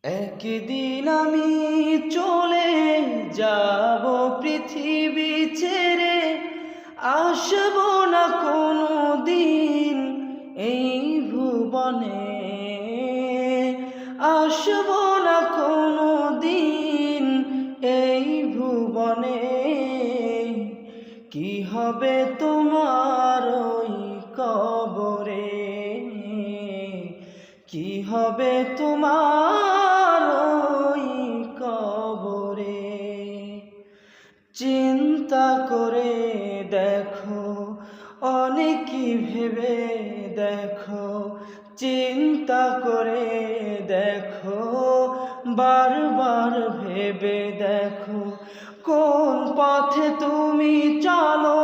একদিন আমি চলে যাব পৃথিবী ছেড়ে, আসব না কোনো দিন এই ভুবনে, আসব না কোনো দিন এই ভুবনে। কি হবে তোমার ওই কবরে, কি হবে তোমার ওই কবরে। চিন্তা করে দেখো, অনেকই ভেবে দেখো, চিন্তা করে দেখো, বারবার ভেবে দেখো, কোন পথে তুমি চলো,